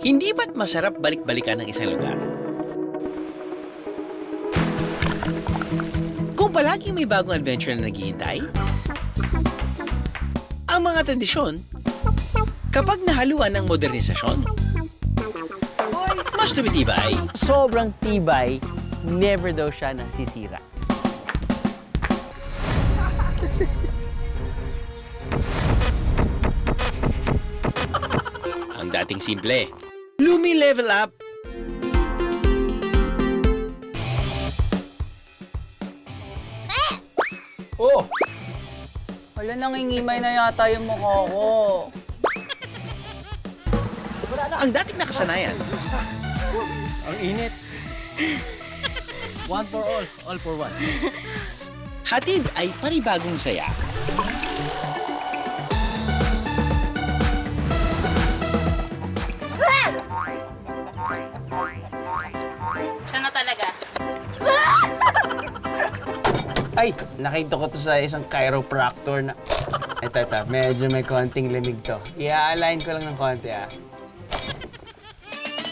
Hindi ba't masarap balik-balikan ng isang lugar? Kung palaging may bagong adventure na naghihintay? Ang mga tradisyon, kapag nahaluan ng modernisasyon, mas tumitibay. Sobrang tibay, never daw siya nasisira. Ang dating simple, lumi-level up. Oh! Wala, nangingimay na yata yung mukha ko. Ang dating nakasanayan, Ang init. One for all for one. hatid ay panibagong saya. Siya na talaga. Ay, nakita ko to sa isang chiropractor na... Ito, medyo may konting lamig to. I-align ko lang ng konti, ah.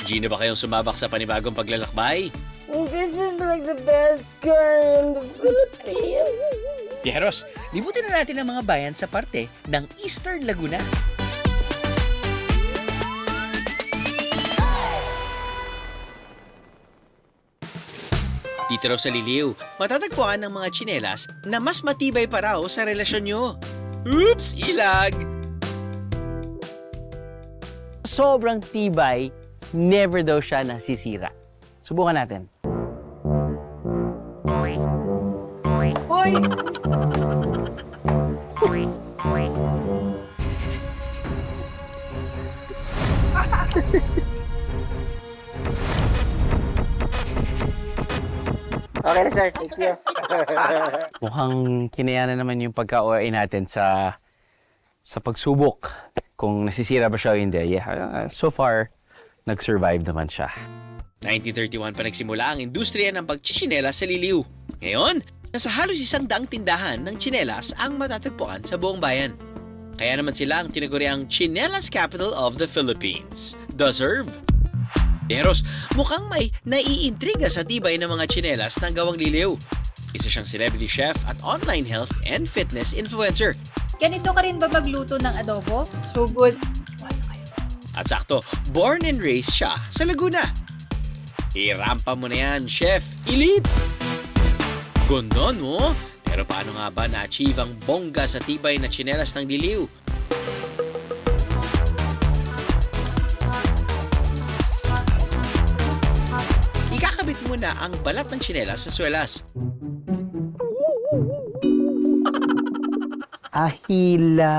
Gino ba kayong sumabak sa panibagong paglalakbay? This is like the best car in the Philippines. Tijeros, libutin na natin ang mga bayan sa parte ng Eastern Laguna. Dito raw sa Liliw, matatagpuan ng mga tsinelas na mas matibay pa raw sa relasyon nyo. Oops! Ilag! Sobrang tibay, never daw siya nasisira. Subukan natin. Hoy! Okay na, sir. Thank you. Mukhang kinaya na naman yung pagka-OA natin sa pagsubok. Kung nasisira ba siya o hindi. Yeah, so far, nag-survive naman siya. 1931 pa nagsimula ang industriya ng pagtsitsinelas sa Liliw. Ngayon, nasa halos 100 tindahan ng tsinelas ang matatagpuan sa buong bayan. Kaya naman sila ang tinaguriang Tsinelas Capital of the Philippines. Deserve! Teros, mukhang may naiintriga sa tibay ng mga tsinelas ng gawang Liliw. Isa siyang celebrity chef at online health and fitness influencer. Ganito ka rin ba magluto ng adobo? So good. At sakto, born and raised siya sa Laguna. Irampa mo na yan, Chef Elite! Ganda, no? Pero paano nga ba na-achieve ang bongga sa tibay na tsinelas ng Liliw? Ikakabit mo na ang balat ng tsinelas sa swelas. Ahila!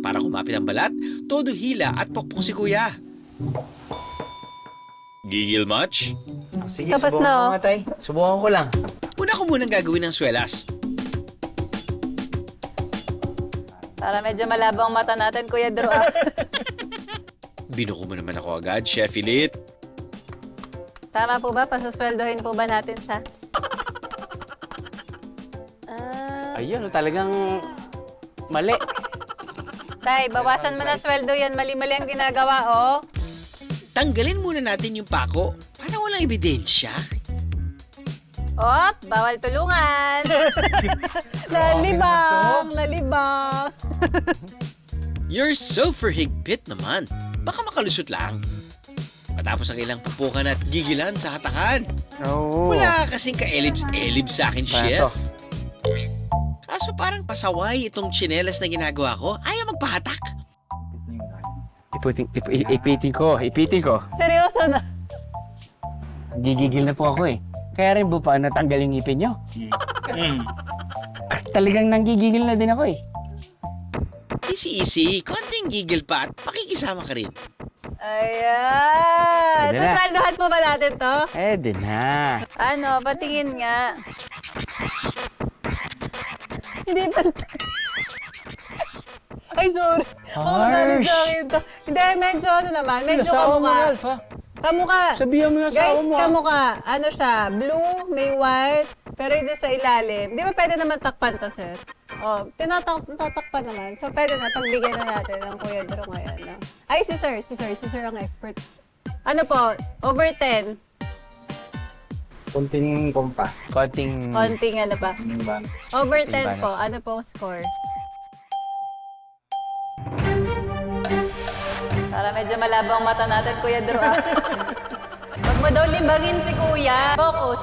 Para kumapit ang balat, todo hila at pokpok si kuya. Gigil much? Sige, Tapos subukan na, ko oh. nga, tay. Subukan ko lang. Una ko munang gagawin ng swelas. Para medyo malabo ang mata natin, Kuya Drew. Binuko mo naman ako agad, Chef Elite. Tama po ba? Pasasweldohin po ba natin siya? Ayun, talagang mali. Tay, bawasan mo na sweldo yan. Mali-mali ang ginagawa, oh. Tanggalin muna natin yung pako para walang ebidensya. Op, bawal tulungan. Lalibang, lalibang. You're so higpit naman. Baka makalusot lang. Matapos ang ilang pupukan at gigilan sa hatakan. Oo. Wala kasing ka-elibs-elibs sa akin, Chef. Paano? Kaso parang pasaway itong tsinelas na ginagawa ko. Ayaw magpahatak. Ipitin ko. Seryoso na. Gigigil na po ako eh. Kaya rin po pa natanggal yung ipin nyo. Talagang nanggigigil na din ako eh. Easy. Konting gigil pa at makikisama ka rin. Ayan. Pwede na. Sasweldohan po ba natin to? Di na. Ano, patingin nga. Hindi pa. Ay, sorry. Harsh. Sa akin to. Hindi, medyo ano naman. Medyo Asawa mo, kamukha. Ralph, ha? Kamukha. Sabihan mo yung asawa Guys, mo, ha? kamukha. Ano siya? Blue, may white, pero ito sa ilalim. Di ba pwede naman takpan to, sir? Oh, tinatakpan naman. So, pwede na, pagbigyan na natin ng Kuya Drew ngayon. No? Ay, si Sir ang expert. Ano po, over 10. Kunting kumpa. Konting... Konting ano pa. Over 10 po, ano po score? Para medyo malabang mata natin, Kuya Drew. Huwag mo daw limbagin si Kuya. Focus.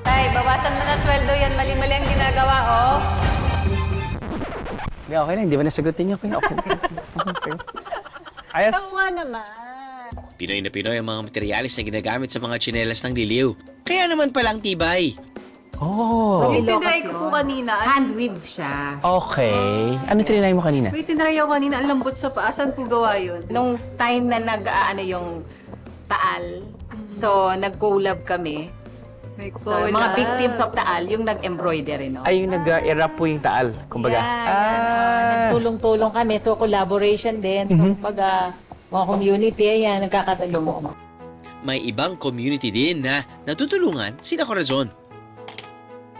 Tay, bawasan mo na sweldo yan. Mali-mali ang ginagawa, oh. Hindi, okay lang. Hindi ba nasagutin niyo? Okay. Ayos. Ikaw nga naman. Pinoy na Pinoy ang mga materyales na ginagamit sa mga tsinelas ng liliw. Kaya naman palang tibay. Oh. Yung tinry ko po kanina. Hand-weave siya. Okay. Ano trinay mo kanina? May tinry ako kanina. Ang lambot sa paa. Saan po gawa yun? Nung time na yung Taal, so nag-collab kami. So, mga victims of Taal, yung nag-embroidery, no? Ay, yung nag-erap po yung taal. Kumbaga. Nagtulong-tulong kami. So, collaboration din. So, kumbaga, mga community, ayan, nagkakatulong. May ibang community din na natutulungan sina Corazon.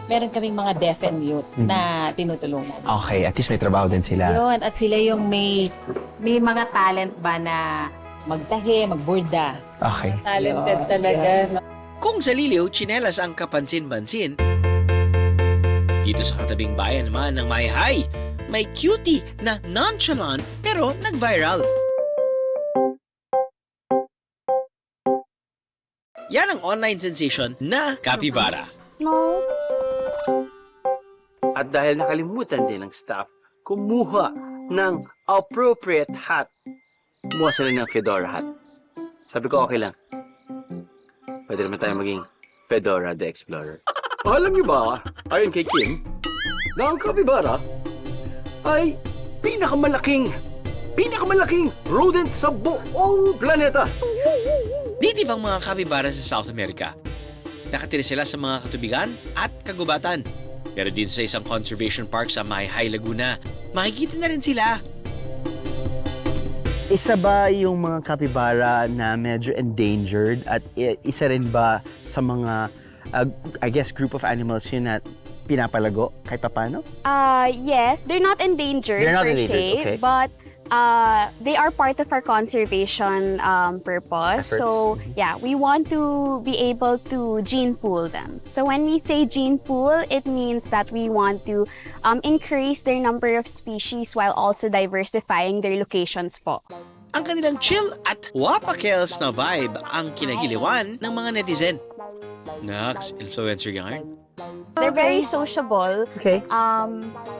Meron kaming mga deaf and mute na tinutulungan. Okay, at least may trabaho din sila. Yun, at sila yung may mga talent ba na magtahi, magburda. Okay. Talented talaga. No? Kung sa liliw, tsinelas ang kapansin-pansin, dito sa katabing bayan naman ng Mayhay, may cutie na nonchalant pero nag-viral. Yan ang online sensation na Capybara. At dahil nakalimutan din ng staff, kumuha ng appropriate hat. Kumuha sila ng Fedora hat. Sabi ko, okay lang. Pwede naman tayo maging Fedora the Explorer. Alam niyo ba, ayon kay Kim, na ang capybara ay pinakamalaking rodent sa buong planeta. Native ang mga capybara sa South America. Nakatira sila sa mga katubigan at kagubatan. Pero dito sa isang conservation park sa Mayhay, Laguna, makikita na rin sila. Isa ba yung mga capybara na medyo endangered at isa rin ba sa mga, I guess, group of animals yun na pinapalago kahit paano? Yes, they're not endangered They're not per endangered, se, okay. but they are part of our conservation purpose. Efforts. So yeah, we want to be able to gene pool them. So when we say gene pool, it means that we want to increase their number of species while also diversifying their locations po. Ang kanilang chill at wapakels na vibe ang kinagiliwan ng mga netizen. Nax, influencer yarn. They're very sociable. Okay.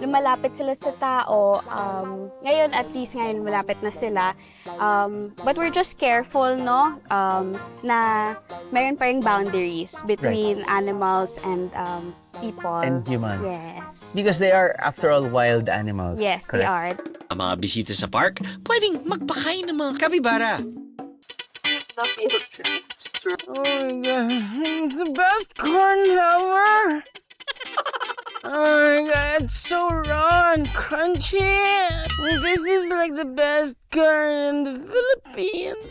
Lumalapit sila sa tao. Ngayon, at least ngayon, malapit na sila. But we're just careful, no? Na meron pa ring boundaries between animals and people. And humans. Yes. Because they are, after all, wild animals. Yes, they correct? are. Ang mga bisita sa park, pwedeng magpakain ng mga capybara. Oh my god, it's the best corn ever! Oh my god, it's so raw and crunchy! This is like the best corn in the Philippines!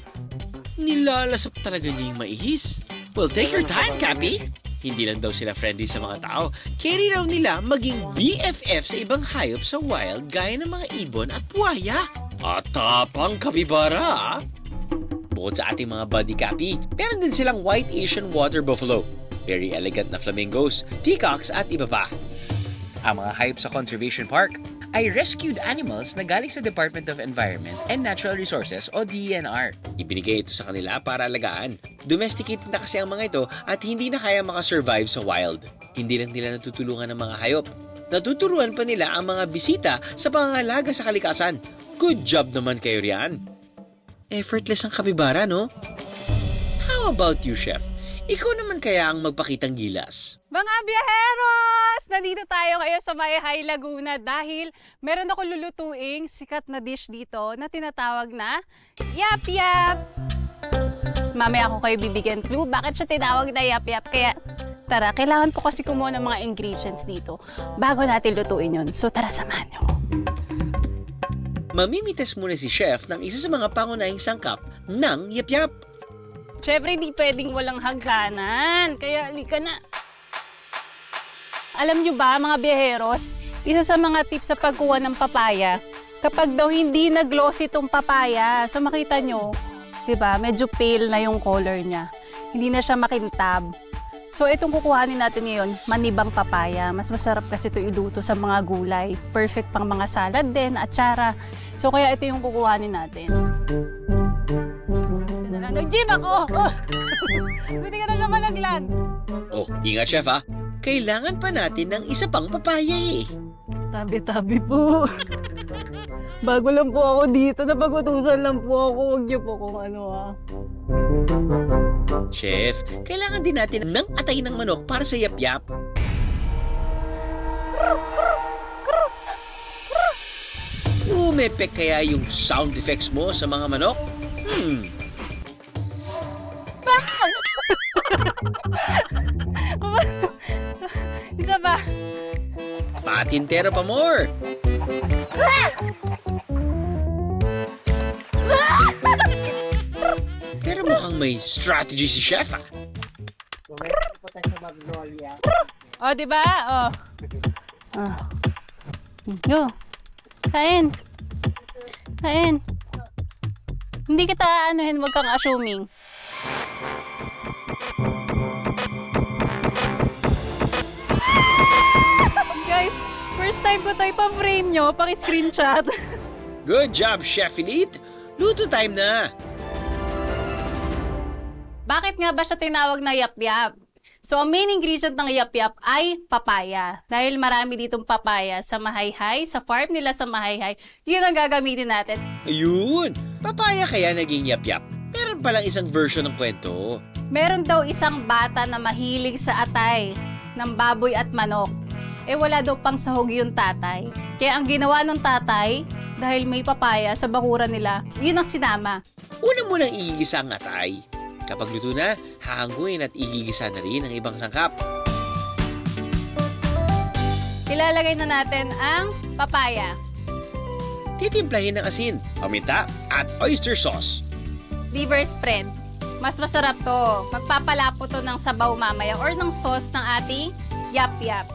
Nilalasap talaga niya yung maihis. Well, take your time, Cappy. Hindi lang daw sila friendly sa mga tao. Carry raw nila maging BFF sa ibang hayop sa wild gaya ng mga ibon at buhaya. At tapang capybara. Bukod sa ating mga buddy Cappy, meron din silang white Asian water buffalo, very elegant na flamingos, peacocks at iba pa. Ang mga hayop sa conservation park ay rescued animals na galing sa Department of Environment and Natural Resources o DENR. Ibinigay ito sa kanila para alagaan. Domesticated na kasi ang mga ito at hindi na kaya makasurvive sa wild. Hindi lang nila natutulungan ng mga hayop. Natuturuan pa nila ang mga bisita sa pangangalaga sa kalikasan. Good job naman kayo riyan. Effortless ang kapibara, no? How about you, Chef? Ikaw naman kaya ang magpakitang gilas? Mga biyaheros! Nandito tayo ngayon sa Mayhay, Laguna dahil meron ako lulutuing sikat na dish dito na tinatawag na Yap Yap! Mamaya ako kayo bibigyan clue bakit siya tinawag na Yap Yap. Kaya tara, kailangan ko kasi kumuha ng mga ingredients dito bago natin lutuin yun. So tara, samahan niyo. Mamimitas muna si Chef ng isa sa mga pangunahing sangkap ng Yap Yap. Siyempre, di pwedeng walang hagdanan. Kaya, halika na. Alam nyo ba, mga biyaheros, isa sa mga tips sa pagkuha ng papaya, kapag daw hindi na glossy itong papaya, so makita nyo, di ba, medyo pale na yung color niya. Hindi na siya makintab. So itong kukuhanin natin ngayon, manibang papaya. Mas masarap kasi ito iluto sa mga gulay. Perfect pang mga salad din, atsara. So kaya ito yung kukuhanin natin. Ito na lang, nag-gym ako! Oh. Buti ka na siya malaglag. Oh, ingat chef ha. Kailangan pa natin ng isa pang papaya eh. Tabi-tabi po. Bago lang po ako dito, napag-utusan lang po ako. Huwag niyo po kung ano ah. Chef, kailangan din natin ng atay ng manok para sa yap-yap. Umepek kaya yung sound effects mo sa mga manok? Isa ba? Patintero pa more! Pero mukhang may strategy si chef ah. Oh, di ba? Oh. Oh. Yo. Kain. Kain. Hindi kita anuhin, wag kang assuming. Guys, first time ko tayo pa-frame nyo, paki-screenshot. Good job, Chef Elite! Luto time na! Bakit nga ba siya tinawag na yap-yap? So, ang main ingredient ng yap-yap ay papaya. Dahil marami ditong papaya sa Mahayhay, sa farm nila sa Mahayhay, yun ang gagamitin natin. Ayun! Papaya kaya naging yap-yap. Meron palang isang version ng kwento. Meron daw isang bata na mahilig sa atay ng baboy at manok. Eh wala daw pang sahog yung tatay. Kaya ang ginawa ng tatay, dahil may papaya sa bakuran nila, yun ang sinama. Una mo nang iigisa ang atay. Kapag luto na, hahanguin at igigisa na rin ang ibang sangkap. Ilalagay na natin ang papaya. Titimplahin ng asin, paminta at oyster sauce. Liver spread. Mas masarap to. Magpapalapo to ng sabaw mamaya or ng sauce ng ating yap-yap.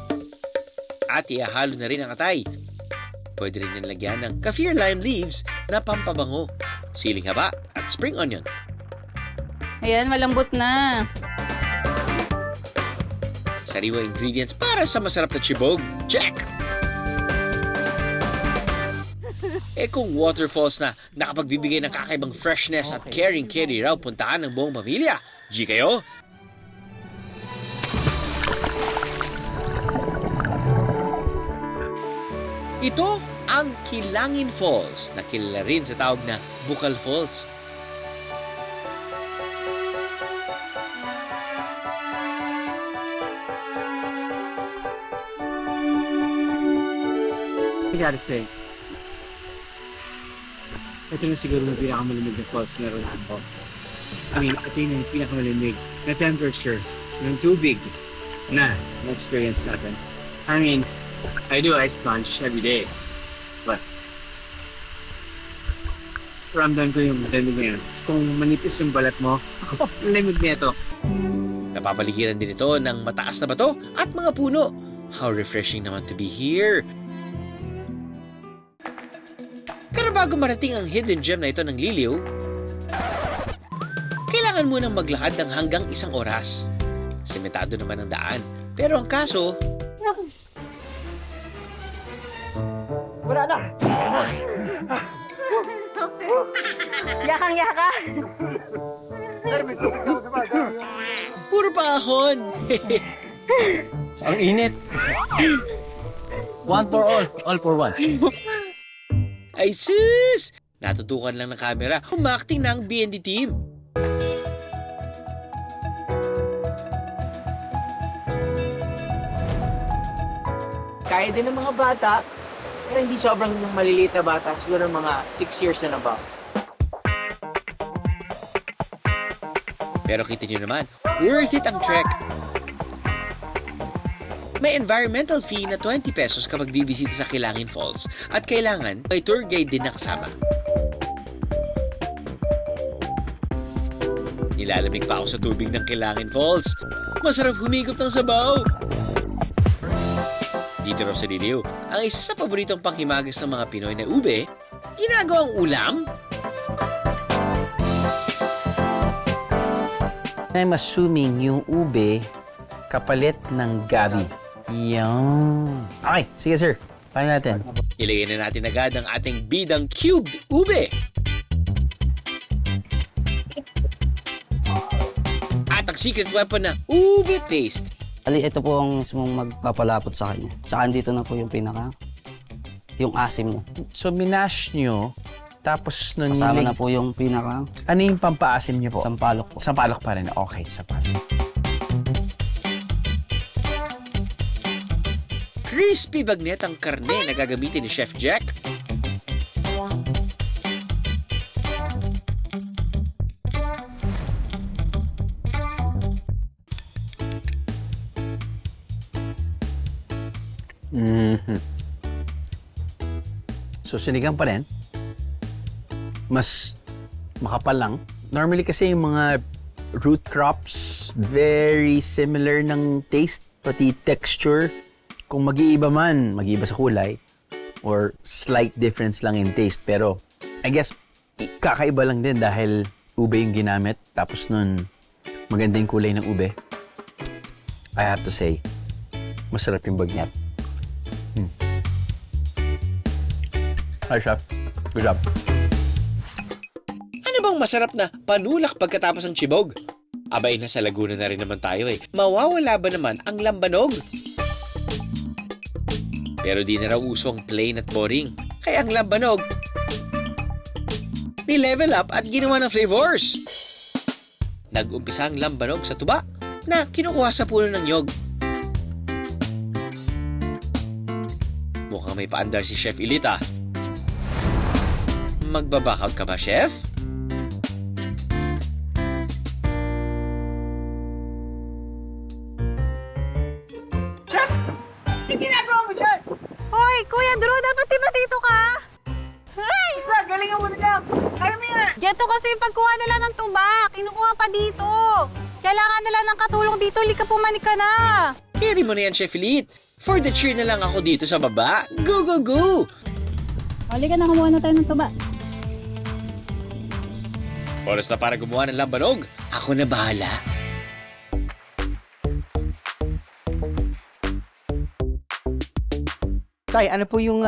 At ihahalo na rin ang atay. Pwede rin yan lagyan ng kaffir lime leaves na pampabango, siling haba at spring onion. Ayan, malambot na. Sariwa ingredients para sa masarap na chibog. Check! Eh kung waterfalls na nakapagbibigay ng kakaibang freshness at caring-carry raw puntaan ng buong pamilya. G kayo? Ito ang Kilangin Falls na kilala rin sa tawag na Bukal Falls. I gotta say, ito na siguro yung pinakamalamig na falls na naroon ko. I mean, ito yung pinakamalamig na temperature ng tubig na na-experience natin. I mean, I do ice plunge every day, but ramdam ko yung lamig na yan. Kung manipis yung balat mo, lamig na ito. Napapaligiran din ito ng mataas na bato at mga puno. How refreshing naman to be here! Pero bago marating ang hidden gem na ito ng Liliw, kailangan munang maglakad ng hanggang 1 oras. Sementado naman ang daan. Pero ang kaso, Wala na! Yakang-yaka. puro paahon. Ang init! One for all for one. Ay sus! Natutukan lang ng camera, umakting na ang BND team. Kaya din ng mga bata, pero hindi sobrang maliliit na bata, siguro mga 6 years and above. Pero kita nyo naman, worth it ang trek. May environmental fee na 20 pesos kapag bibisita sa Kilangin Falls at kailangan may tour guide din na kasama. Nilalamig pa ako sa tubig ng Kilangin Falls. Masarap humigop ng sabaw. Dito raw sa Liliw, ang isa sa paboritong panghimagas ng mga Pinoy na ube, ginagawang ulam. I'm assuming yung ube kapalit ng gabi. Yan. Okay, sige sir. Paano natin? Ilagay na natin agad ang ating bidang cubed ube. At ang secret weapon na ube paste. Ali, ito po ang mismong magpapalapot sa kanya. Tsaka dito na po yung yung asim niya. So, minash nyo, tapos nun Kasama na po yung Ano yung pampaasim nyo po? sampalok po. Sampalok pa rin. Okay, sampalok. Crispy bagnet ang karne na gagamitin ni Chef Jack. Mhm. So, sinigang pa rin. Mas makapal lang. Normally kasi yung mga root crops, very similar ng taste, pati texture. Kung mag-iiba man, mag-iiba sa kulay, or slight difference lang in taste. Pero, I guess, kakaiba lang din dahil ube yung ginamit. Tapos nun, maganda yung kulay ng ube. I have to say, masarap yung bagnet. Hi, Chef. Good job. Ano bang masarap na panulak pagkatapos ng chibog? Abay, nasa Laguna na rin naman tayo eh. Mawawala ba naman ang lambanog? Pero di na raw uso ang plain at boring. Kaya ang lambanog, ni-level up at ginawa ng flavors. Nag-umpisa ang lambanog sa tuba na kinukuha sa puno ng nyog. Mukhang may paandar si Chef Ilita. Magbabakout ka ba, Chef? Hoy, Kuya Drew, dapat di ba dito ka? Ay! Basta, galingan mo na lang. Kaya mo yan. Geto kasi yung pagkuha nila ng tuba. Kinukuha pa dito. Kailangan nila ng katulong dito. Lika pumanik ka na. Carry mo na yan, Chef Elite. For the cheer na lang ako dito sa baba. Go, go, go! Halika na, kumuha na tayo ng tuba. Oras na para gumawa ng lambanog. Ako na bahala. Tay, ano po yung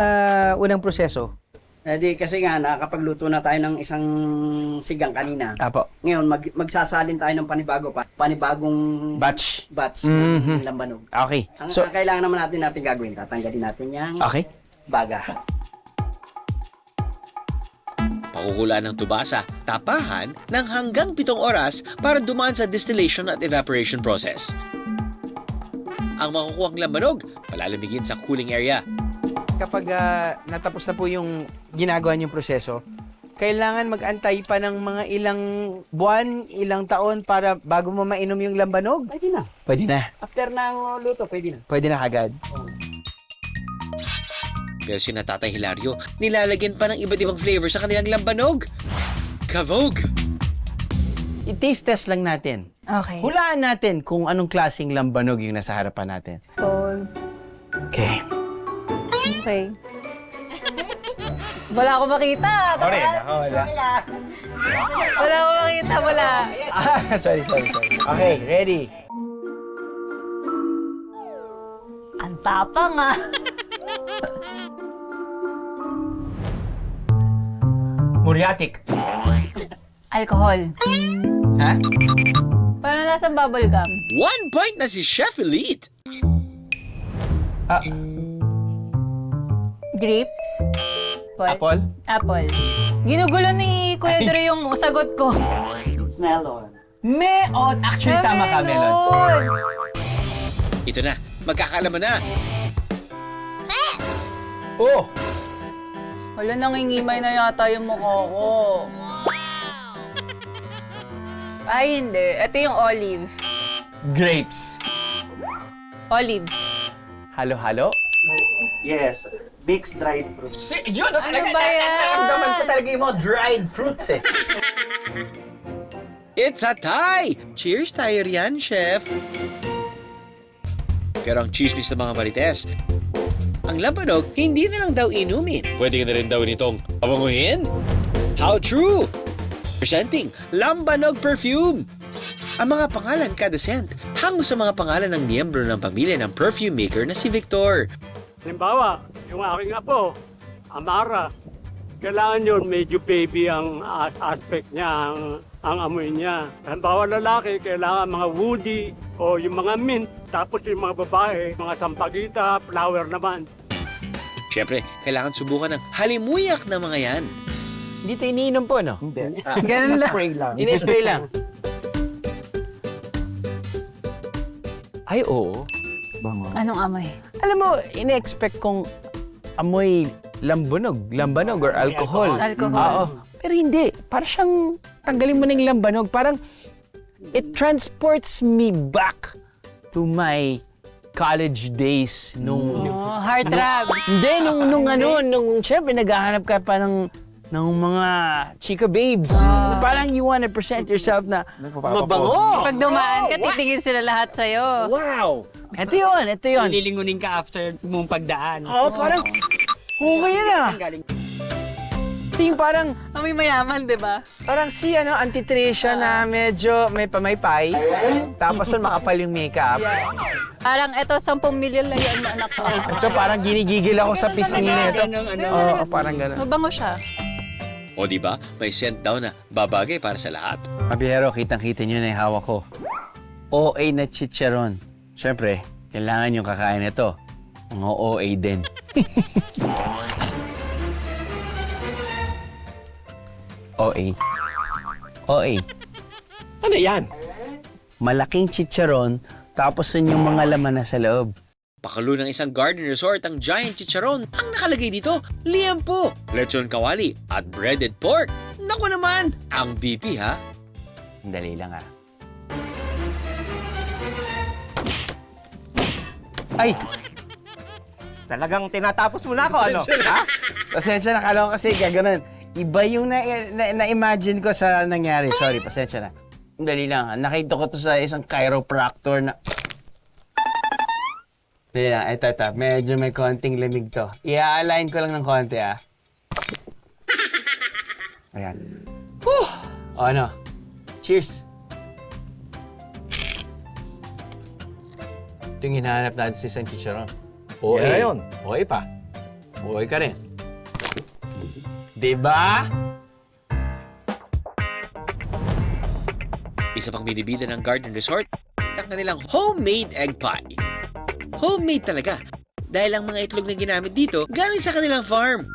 unang proseso? Kasi nga, nakakapagluto na tayo ng isang sigang kanina. Apo. Ngayon, magsasalin tayo ng panibagong Batch. batch Mhm. ng lambanog. Okay. Ang So, kailangan naman natin gagawin, tatanggalin natin yung okay. baga. Pakukulaan ng tuba sa tapahan ng hanggang 7 oras para dumaan sa distillation at evaporation process. Ang makukuhang lambanog, palalamigin sa cooling area. Kapag natapos na po yung ginagawa niyong proseso, kailangan mag-antay pa ng mga ilang buwan, ilang taon para bago mo mainom yung lambanog? Pwede na. Pwede na. After ng luto, pwede na. Pwede na kagad. Pero si Tatay Hilario, nilalagyan pa ng iba't ibang flavor sa kanilang lambanog. Kavog! I-taste test lang natin. Okay. Hulaan natin kung anong klaseng lambanog yung nasa harapan natin. Okay. Okay. Wala akong makita. Ako rin. Wala. Wala akong makita. Wala. Sorry. Okay, ready. Ang tapang ah. Muriatic. Alcohol. Ha? Parang lasang bubble gum. 1 point na si Chef Elite. Grapes. Apple? Apple. Ginugulo ni Kuya Dre yung sagot ko. Melon. Melon! Actually, tama ka, melon. Ito na, magkakaalaman na. Oh! Wala, nangingimay na yata yung mukha ko. Ay, hindi. Ito yung olive. Grapes. Olive. Halo-halo? Yes. Mixed dried fruits. Yun! Ano ba yan? Naramdaman ko talaga yung mga dried fruits eh. It's a tie! Cheers tayo riyan, Chef! Pero ang chismis ng mga marites, ang lambanog hindi na lang daw inumin. Pwede ka na rin daw nitong pabanguhin. How true! Presenting Lambanog Perfume. Ang mga pangalan kada scent hango sa mga pangalan ng miyembro ng pamilya ng perfume maker na si Victor. Halimbawa, yung aking apo, Amara, kailangan yun medyo baby ang aspect niya, ang amoy niya. Halimbawa lalaki, kailangan mga woody o yung mga mint. Tapos yung mga babae, mga sampagita, flower naman. Siyempre, kailangan subukan ng halimuyak na mga yan. Dito iniinom po, no? Hindi. Ganun lang. Spray lang. Ini-spray lang. Ay, oo. Anong amoy? Alam mo, ine-expect kong amoy lambanog or alcohol. Alcohol. Oo. Pero hindi. Parang siyang tanggalin mo ng lambanog. Parang it transports me back to my college days nung... Oh, heartthrob. Hindi, nung syempre naghahanap ka pa ng mga chika babes. Parang you wanna present yourself na mabango. Pag dumaan ka, titingin sila lahat sa'yo. Wow! Ito yun. Lilingunin ka after mong pagdaan. Oo, parang okay na. Ito yung parang Amoy mayaman, di ba? Parang si anti-Tricia na medyo may pamaypay. Tapos nun makapal yung makeup. Parang eto, 10 million lang yung anak ko. Ito parang ginigigil ako sa pisngi na ito. Oo, parang gano'n. Mabango siya. O di ba, may scent daw na babagay para sa lahat. Mabihero, kitang-kita nyo na yung hawak ko. OA na chicharon. Siyempre, kailangan yung kakain ito. Mga OA din. OA. OA. Ano yan? Malaking chicharon, tapos yun yung mga laman na sa loob. Pakalo ng isang garden resort ang giant chicharon. Ang nakalagay dito, liempo, lechon kawali, at breaded pork. Naku naman, ang BP ha. Dali lang Ay! Talagang tinatapos mo na ako, ano? Ha? Pasensya na, kala ko kasi gaganon. Iba yung na-imagine ko sa nangyari. Sorry, pasensya na. Dali lang. Nakita ko to sa isang chiropractor na... Dali lang. Ito. Medyo may konting lamig to. I-align ko lang ng konti, ah. Ayan. Whew! O, ano? Cheers! Ito yung hinahanap natin sa isang chicharon. OA. Yan na yun. OA pa. OA ka rin. Diba? Isa pang binibida ng garden resort, ang kanilang homemade egg pie. Homemade talaga, dahil ang mga itlog na ginamit dito galing sa kanilang farm.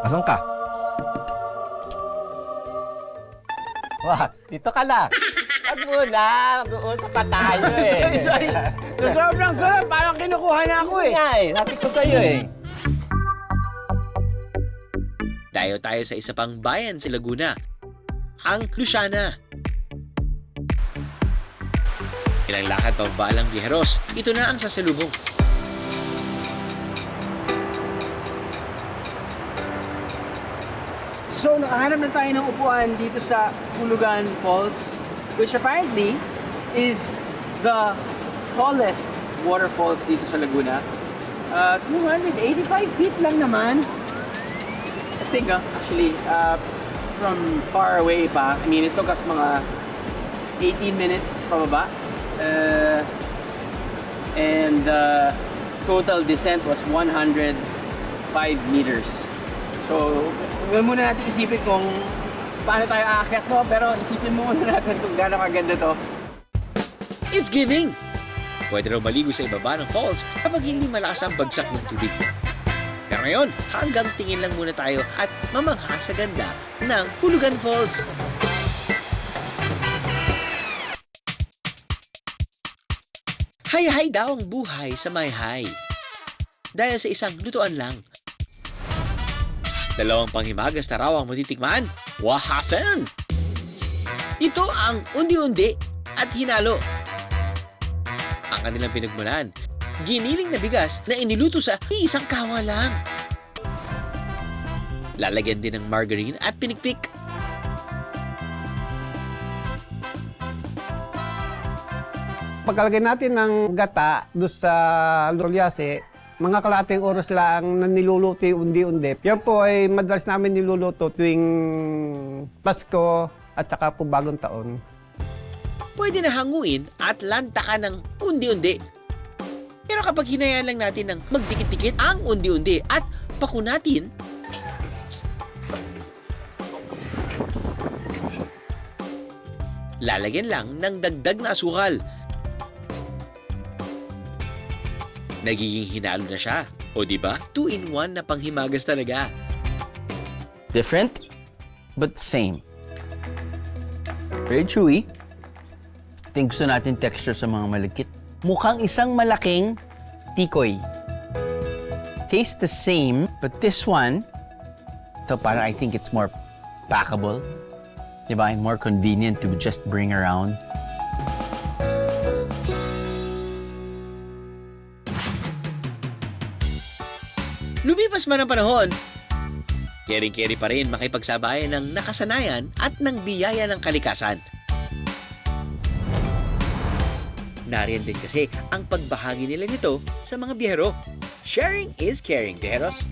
Asan ka? Wah, dito ka lang. Wag muna, mag-uusap pa tayo eh. Sorry. Sobrang sarap. Parang kinukuha na ako eh. Nga eh, sabi ko sa'yo eh. Dayo tayo sa isa pang bayan sa Laguna, ang Luciana. Ilang lakad pa balang biheros, ito na ang sasalubong. So, nakahanap na tayo ng upuan dito sa Hulugan Falls, which apparently is the tallest waterfalls dito sa Laguna. 285 feet lang naman. Astig, actually, from far away pa. I mean, it took us mga 18 minutes pababa. And the total descent was 105 meters. So, huwag muna natin isipin kung paano tayo aakyat, no? Pero isipin muna natin kung gaano kaganda to. It's giving! Pwede raw maligo sa ibaba ng falls kapag hindi malakas ang bagsak ng tubig. Pero ngayon, hanggang tingin lang muna tayo at mamangha sa ganda ng Hulugan Falls. Hay-hay daw ang buhay sa Mayhay. Dahil sa isang lutuan lang. Dalawang panghimagas na raw ang matitikman. Wahafen! Ito ang undi-undi at hinalo. Ang kanilang pinagmulan, giniling na bigas na iniluto sa isang kawa lang. Lalagyan din ng margarine at pinikpik. Pagkalagay natin ng gata doon sa lulyase, mga kalating oras lang na niluluto yung undi-undi. Yan po ay madalas namin niluluto tuwing Pasko at saka po Bagong Taon. Pwede na hanguin at lantakan ng undi-undi. Pero kapag hinayaan lang natin ng magdikit-dikit ang undi-undi at paku natin, lalagyan lang ng dagdag na asukal. Nagiging hinalo na siya. O diba? 2-in-1 na panghimagas talaga. Different, but same. Very chewy. Ito gusto natin texture sa mga malagkit. Mukhang isang malaking tikoy. Tastes the same, but this one, ito parang I think it's more packable. Diba? And more convenient to just bring around. Lumipas man ang panahon, kering-keri pa rin makipagsabayan ng nakasanayan at ng biyaya ng kalikasan. Nariyan din kasi ang pagbahagi nila nito sa mga biyahero. Sharing is caring, biyeheros.